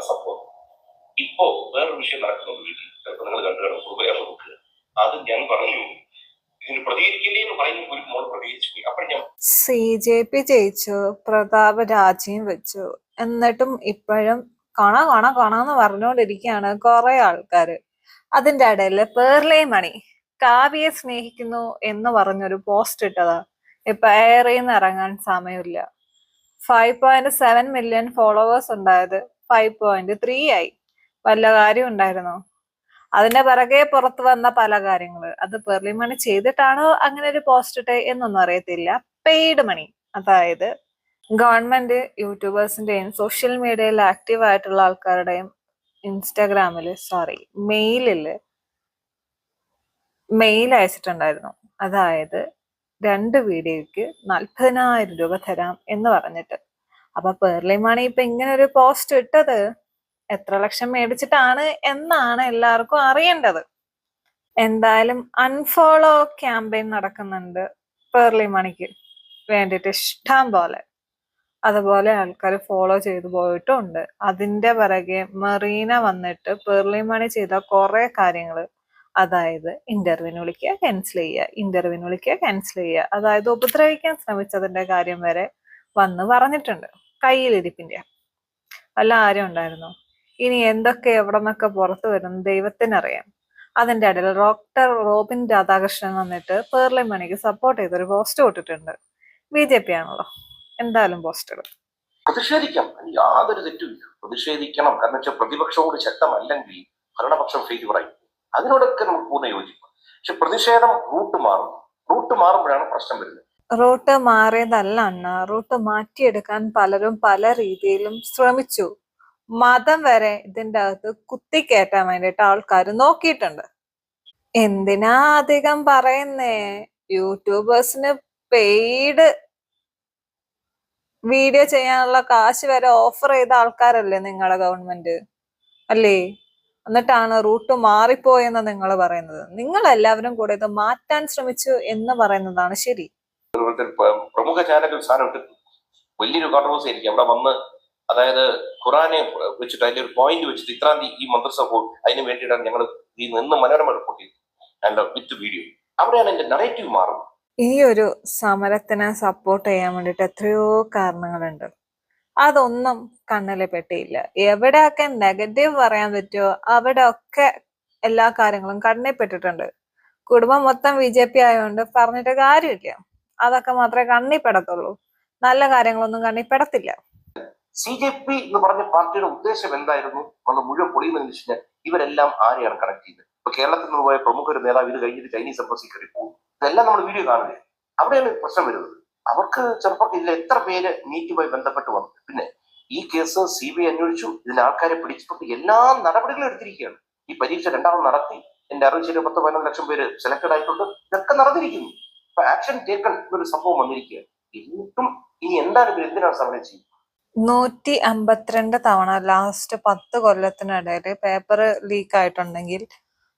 സംഭവം. ഇപ്പോ വേറൊരു വിഷയം നടക്കുന്നുണ്ട് വീട്ടിൽ, ചിലപ്പോൾ നിങ്ങൾ കണ്ടു കാണും, ഉപയോഗം നോക്കുക. അത് ഞാൻ പറഞ്ഞു ഇതിന് പ്രതികരിക്കില്ലേ എന്ന് പറയുമ്പോൾ ഒരു മോൾ പ്രതികരിച്ചു പോയി. അപ്പോൾ ഞാൻ CJP ജയിച്ചു, പ്രതാപ രാജിയും വെച്ചു, എന്നിട്ടും ഇപ്പോഴും കാണാന്ന് പറഞ്ഞുകൊണ്ടിരിക്കുകയാണ് കുറെ ആൾക്കാര്. അതിന്റെ ഇടയില് പേർലി മണി കാവ്യയെ സ്നേഹിക്കുന്നു എന്ന് പറഞ്ഞൊരു പോസ്റ്റ് ഇട്ടതാ. ഇപ്പൊ എയറിന്ന് ഇറങ്ങാൻ സമയമില്ല. 5.7 മില്യൺ ഫോളോവേഴ്സ് ഉണ്ടായത് 5.3 ആയി. വല്ല കാര്യം ഉണ്ടായിരുന്നോ? അതിന്റെ പിറകെ പുറത്തു വന്ന പല കാര്യങ്ങള്, അത് പേർലി മണി ചെയ്തിട്ടാണോ അങ്ങനെ ഒരു പോസ്റ്റ് ഇട്ടേ എന്നൊന്നും അറിയത്തില്ല. പെയ്ഡ് മണി, അതായത് ഗവൺമെന്റ് യൂട്യൂബേഴ്സിന്റെയും സോഷ്യൽ മീഡിയയിൽ ആക്റ്റീവ് ആയിട്ടുള്ള ആൾക്കാരുടെയും ഇൻസ്റ്റാഗ്രാമില് മെയിൽ അയച്ചിട്ടുണ്ടായിരുന്നു. അതായത് 2 വീഡിയോയ്ക്ക് 40,000 രൂപ തരാം എന്ന് പറഞ്ഞിട്ട്. അപ്പൊ പേർലി മണി ഇപ്പൊ ഇങ്ങനെ ഒരു പോസ്റ്റ് ഇട്ടത് എത്ര ലക്ഷം മേടിച്ചിട്ടാണ് എന്നാണ് എല്ലാവർക്കും അറിയേണ്ടത്. എന്തായാലും അൺഫോളോ ക്യാമ്പയിൻ നടക്കുന്നുണ്ട് പേർലി മണിക്ക് വേണ്ടിയിട്ട് ഇഷ്ടം പോലെ. അതുപോലെ ആൾക്കാർ ഫോളോ ചെയ്തു പോയിട്ടുണ്ട്. അതിന്റെ പിറകെ മെറീന വന്നിട്ട് പേർലി മണി ചെയ്ത കുറെ കാര്യങ്ങൾ, അതായത് ഇന്റർവ്യൂവിന് വിളിക്കുക, ക്യാൻസൽ ചെയ്യുക, അതായത് ഉപദ്രവിക്കാൻ ശ്രമിച്ചതിന്റെ കാര്യം വരെ വന്ന് പറഞ്ഞിട്ടുണ്ട്. കയ്യിലിരിപ്പിന്റെ വല്ല ആരും ഉണ്ടായിരുന്നു? ഇനി എന്തൊക്കെ എവിടെ നിന്നൊക്കെ പുറത്തു വരും ദൈവത്തിനറിയാം. അതിന്റെ ഇടയിൽ ഡോക്ടർ റോബിൻ രാധാകൃഷ്ണൻ വന്നിട്ട് പേർലി മണിക്ക് സപ്പോർട്ട് ചെയ്തൊരു പോസ്റ്റ് ഇട്ടിട്ടുണ്ട്. BJP ആണല്ലോ, എന്തായാലും പോസ്റ്റ് ഇടും. പ്രതിഷേധിക്കാം, യാതൊരു തെറ്റുമില്ല, പ്രതിഷേധിക്കണം. കാരണം വെച്ചാൽ പ്രതിപക്ഷത്തോട് ശക്തമല്ലെങ്കിൽ ഭരണപക്ഷം ഫെയിലിയറായി. അതിനോടൊക്കെ നമുക്ക് പൂർണ്ണ യോജിക്കും. പക്ഷെ പ്രതിഷേധം റൂട്ട് മാറുമ്പോഴാണ് പ്രശ്നം വരുന്നത്. റൂട്ട് മാറിയതല്ല അണ്ണ, റൂട്ട് മാറ്റിയെടുക്കാൻ പലരും പല രീതിയിലും ശ്രമിച്ചു. മതം വരെ ഇതിന്റെ അകത്ത് കുത്തിക്കയറ്റാൻ വേണ്ടിയിട്ട് ആൾക്കാർ നോക്കിയിട്ടുണ്ട്. എന്തിനാ അധികം പറയുന്നേ? യൂട്യൂബേഴ്സിന് പെയ്ഡ് വീഡിയോ ചെയ്യാനുള്ള കാശ് വരെ ഓഫർ ചെയ്ത ആൾക്കാരല്ലേ നിങ്ങളുടെ ഗവൺമെന്റ്, അല്ലേ? എന്നിട്ടാണ് റൂട്ട് മാറിപ്പോയെന്ന് നിങ്ങൾ പറയുന്നത്. നിങ്ങൾ എല്ലാവരും കൂടെ ഇത് മാറ്റാൻ ശ്രമിച്ചു എന്ന് പറയുന്നതാണ് ശരി. പ്രമുഖ ചാനലിൽ സാധനം ഇട്ടിട്ടുണ്ട്, വലിയൊരു കോൺട്രവേഴ്സി ആയിരിക്കും അവിടെ വന്ന്. അതായത് ഖുറാനെ വെച്ചിട്ട് അതിന്റെ ഒരു പോയിന്റ് വെച്ചിട്ട് ഇത്രാം തീയതി ഈ മന്ത്രിസഭ അതിന് വേണ്ടിയിട്ടാണ് ഞങ്ങൾ ഈ നിന്ന് മനോരമ റിപ്പോർട്ട് ചെയ്തത് വിത്ത് വീഡിയോ. അവിടെയാണ് എന്റെ നറേറ്റീവ് മാറുന്നത്. ഈ ഒരു സമരത്തിനെ സപ്പോർട്ട് ചെയ്യാൻ വേണ്ടിയിട്ട് എത്രയോ കാരണങ്ങളുണ്ട്. അതൊന്നും കണ്ണില് പെട്ടിയില്ല. എവിടെയൊക്കെ നെഗറ്റീവ് പറയാൻ പറ്റുമോ അവിടെ ഒക്കെ എല്ലാ കാര്യങ്ങളും കണ്ണിൽ പെട്ടിട്ടുണ്ട്. കുടുംബം മൊത്തം BJP ആയതുകൊണ്ട് പറഞ്ഞിട്ട് കാര്യമില്ല. അതൊക്കെ മാത്രമേ കണ്ണിൽ പെടത്തുള്ളൂ, നല്ല കാര്യങ്ങളൊന്നും കണ്ണിൽ പെടത്തില്ല. CJP എന്ന് പറഞ്ഞ പാർട്ടിയുടെ ഉദ്ദേശം എന്തായിരുന്നു നമ്മൾ മുഴുവൻ പൊളിയുന്നതിന് വെച്ചാൽ ഇവരെല്ലാം ആരെയാണ് കണക്ട് ചെയ്തത്? ഇപ്പൊ കേരളത്തിൽ നിന്ന് പോയ പ്രമുഖ ഒരു നേതാവ് ഇത് കഴിഞ്ഞിട്ട് ചൈനീസ് എംബസി കയറി പോകും. ഇതെല്ലാം നമ്മൾ വീഡിയോ കാണുക. അവിടെയാണ് പ്രശ്നം വരുന്നത്. അവർക്ക് ചെറുപ്പത്തിൽ എത്ര പേര് നീറ്റുമായി ബന്ധപ്പെട്ട് വന്നു. പിന്നെ ഈ കേസ് CBI അന്വേഷിച്ചു, ഇതിന് ആൾക്കാരെ പിടിച്ചിട്ടുണ്ട്, എല്ലാ നടപടികളും എടുത്തിരിക്കുകയാണ്. ഈ പരീക്ഷ രണ്ടാമത് നടത്തി എന്റെ അറിവിച്ച് 10-11 ലക്ഷം പേര് സെലക്ടഡ് ആയിട്ടുണ്ട്. ഇതൊക്കെ നടന്നിരിക്കുന്നു. ഇപ്പൊ ആക്ഷൻ ടേക്കൺ എന്നൊരു സംഭവം വന്നിരിക്കുകയാണ്. എന്നിട്ടും ഇനി എന്താണ് ഇവർ എന്തിനാണ് സമരം ചെയ്യുന്നത്? 152 തവണ ലാസ്റ്റ് 10 കൊല്ലത്തിനിടയിൽ പേപ്പർ ലീക്ക് ആയിട്ടുണ്ടെങ്കിൽ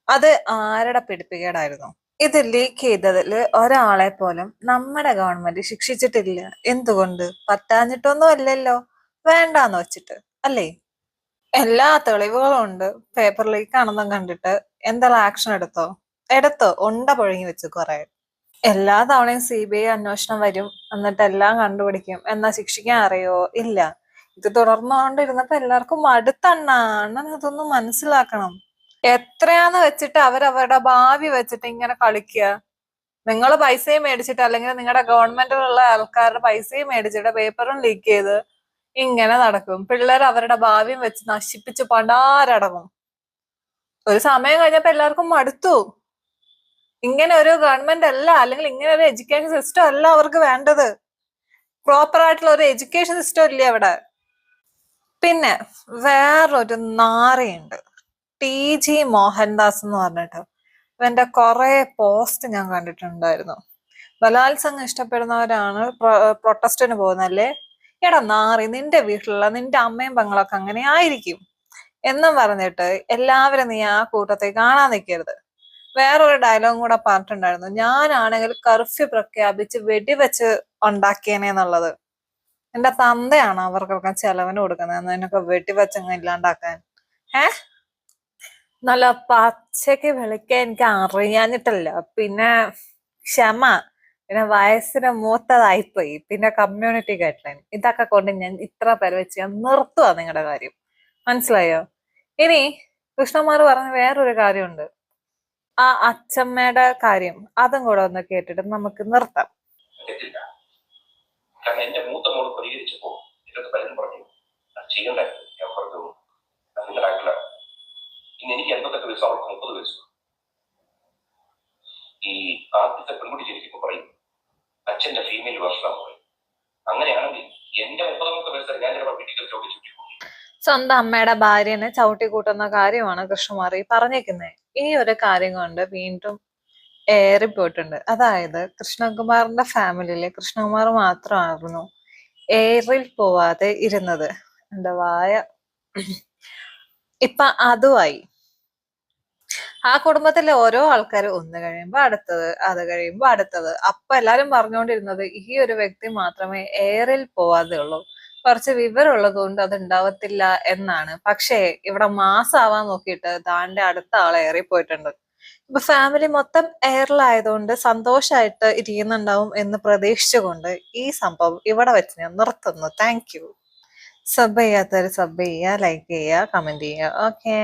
അത് ആരുടെ പിടിപ്പിക്കേടായിരുന്നു? ഇത് ലീക്ക് ചെയ്തതിൽ ഒരാളെ പോലും നമ്മുടെ ഗവൺമെന്റ് ശിക്ഷിച്ചിട്ടില്ല. എന്തുകൊണ്ട്? പറ്റാഞ്ഞിട്ടൊന്നും അല്ലല്ലോ, വേണ്ടാന്ന് വെച്ചിട്ട് അല്ലേ? എല്ലാ തെളിവുകളും ഉണ്ട്. പേപ്പർ ലീക്ക് ആണെന്നും കണ്ടിട്ട് എന്തെല്ലാം ആക്ഷൻ എടുത്തോ? ഉണ്ട പൊഴുങ്ങി വെച്ച് കുറെ. എല്ലാ തവണയും CBI അന്വേഷണം വരും, എന്നിട്ട് എല്ലാം കണ്ടുപിടിക്കും, എന്നാ ശിക്ഷിക്കാൻ അറിയോ? ഇല്ല. ഇത് തുടർന്നുകൊണ്ടിരുന്നപ്പോ എല്ലാവർക്കും അണ്ണൻ അതൊന്നും മനസ്സിലാക്കണം. എത്രയാന്ന് വെച്ചിട്ട് അവരവരുടെ ഭാവി വെച്ചിട്ട് ഇങ്ങനെ കളിക്കുക. നിങ്ങൾ പൈസയും മേടിച്ചിട്ട്, അല്ലെങ്കിൽ നിങ്ങളുടെ ഗവൺമെന്റിലുള്ള ആൾക്കാരുടെ പൈസയും മേടിച്ചിട്ട് പേപ്പറും ലീക്ക് ചെയ്ത് ഇങ്ങനെ നടക്കും. പിള്ളേർ അവരുടെ ഭാവിയും വെച്ച് നശിപ്പിച്ച് പണ്ടാരടങ്ങും. ഒരു സമയം കഴിഞ്ഞപ്പോ എല്ലാവർക്കും മടുത്തു. ഇങ്ങനെ ഒരു ഗവൺമെന്റ് അല്ല, അല്ലെങ്കിൽ ഇങ്ങനെ ഒരു എഡ്യൂക്കേഷൻ സിസ്റ്റം അല്ല അവർക്ക് വേണ്ടത്. പ്രോപ്പർ ആയിട്ടുള്ള ഒരു എഡ്യൂക്കേഷൻ സിസ്റ്റം ഇല്ല അവിടെ. പിന്നെ വേറൊരു നാറിയുണ്ട്, TG മോഹൻദാസ് എന്ന് പറഞ്ഞിട്ട്. ഇവന്റെ കുറെ പോസ്റ്റ് ഞാൻ കണ്ടിട്ടുണ്ടായിരുന്നു. ബലാത്സംഗം ഇഷ്ടപ്പെടുന്നവരാണ് പ്രൊട്ടസ്റ്റിന് പോകുന്നല്ലേ? എടാ നാറി, നിന്റെ വീട്ടിലുള്ള നിന്റെ അമ്മയും പെങ്ങളൊക്കെ അങ്ങനെ ആയിരിക്കും എന്നും പറഞ്ഞിട്ട് എല്ലാവരും നീ ആ കൂട്ടത്തെ കാണാൻ നിൽക്കരുത്. വേറൊരു ഡയലോഗും കൂടെ പറഞ്ഞിട്ടുണ്ടായിരുന്നു, ഞാനാണെങ്കിൽ കർഫ്യൂ പ്രഖ്യാപിച്ച് വെടിവെച്ച് ഉണ്ടാക്കിയേനെന്നുള്ളത്. എന്റെ തന്തയാണ് അവർക്കൊക്കെ ചെലവിന് കൊടുക്കുന്നത് എന്നതിനൊക്കെ വെട്ടിവെച്ചങ്ങ് ഇല്ലാണ്ടാക്കാൻ. നല്ല പച്ചക്ക് വിളിക്കാൻ എനിക്ക് അറിയാഞ്ഞിട്ടല്ല, പിന്നെ ക്ഷമ, പിന്നെ വയസ്സിന് മൂത്തതായിപ്പോയി, പിന്നെ കമ്മ്യൂണിറ്റി ഗൈഡ്ലൈൻ, ഇതൊക്കെ കൊണ്ട് ഞാൻ ഇത്ര പേര് വെച്ച് ഞാൻ നിർത്തുക നിങ്ങളുടെ കാര്യം. മനസ്സിലായോ? ഇനി കൃഷ്ണകുമാർ പറഞ്ഞ വേറൊരു കാര്യമുണ്ട്, ആ അച്ഛമ്മയുടെ കാര്യം, അതും കൂടെ ഒന്ന് കേട്ടിട്ട് നമുക്ക് നിർത്താം. കാരണം എന്റെ മൂത്ത മോള് പ്രതികരിച്ചപ്പോ ഇതൊക്കെ പലരും പറഞ്ഞു ചെയ്യണ്ടായിരുന്നു. ഞാൻ പറഞ്ഞു നിങ്ങളായിട്ടില്ല. ഇനി എനിക്ക് 88 വയസ്സ്, അവർക്ക് 30 വയസ്സ്. ഈ ആദ്യത്തെ പെൺകുട്ടി ജനിക്കുമ്പോൾ പറയും അച്ഛന്റെ ഫീമെയിൽ വേർഷനാണ് പറയും. അങ്ങനെയാണെങ്കിൽ എന്റെ 30 വയസ്സ് ഞാൻ ചിലപ്പോൾ വീട്ടിൽ ചോദിച്ചു. സ്വന്തം അമ്മയുടെ ഭാര്യനെ ചവിട്ടി കൂട്ടുന്ന കാര്യമാണ് കൃഷ്ണകുമാർ ഈ പറഞ്ഞേക്കുന്നത്. ഈ ഒരു കാര്യം കൊണ്ട് വീണ്ടും ഏറിപ്പോയിട്ടുണ്ട്. അതായത് കൃഷ്ണകുമാറിന്റെ ഫാമിലിയിലെ കൃഷ്ണകുമാർ മാത്രമായിരുന്നു ഏറിൽ പോവാതെ ഇരുന്നത്. എന്താ വായ ഇപ്പൊ അതുമായി. ആ കുടുംബത്തിലെ ഓരോ ആൾക്കാർ ഒന്ന് കഴിയുമ്പോ അടുത്തത്, അത് കഴിയുമ്പോ അടുത്തത്. അപ്പൊ എല്ലാരും പറഞ്ഞുകൊണ്ടിരുന്നത് ഈ ഒരു വ്യക്തി മാത്രമേ ഏറിൽ പോവാതെ ഉള്ളൂ, കുറച്ച് വിവരമുള്ളത് കൊണ്ട് അത് ഉണ്ടാവത്തില്ല എന്നാണ്. പക്ഷേ ഇവിടെ മാസാവാൻ നോക്കിയിട്ട് താന്റെ അടുത്ത ആളെ ഏറിപ്പോയിട്ടുണ്ട്. ഇപ്പൊ ഫാമിലി മൊത്തം എയറിലായതുകൊണ്ട് സന്തോഷമായിട്ട് ഇരിക്കുന്നുണ്ടാവും എന്ന് പ്രതീക്ഷിച്ചുകൊണ്ട് ഈ സംഭവം ഇവിടെ വെച്ച് ഞാൻ നിർത്തുന്നു. Thank you. സബ് ചെയ്യാത്തവര് സബ് ചെയ്യുക, ലൈക്ക് ചെയ്യുക, കമന്റ് ചെയ്യുക. ഓക്കെ.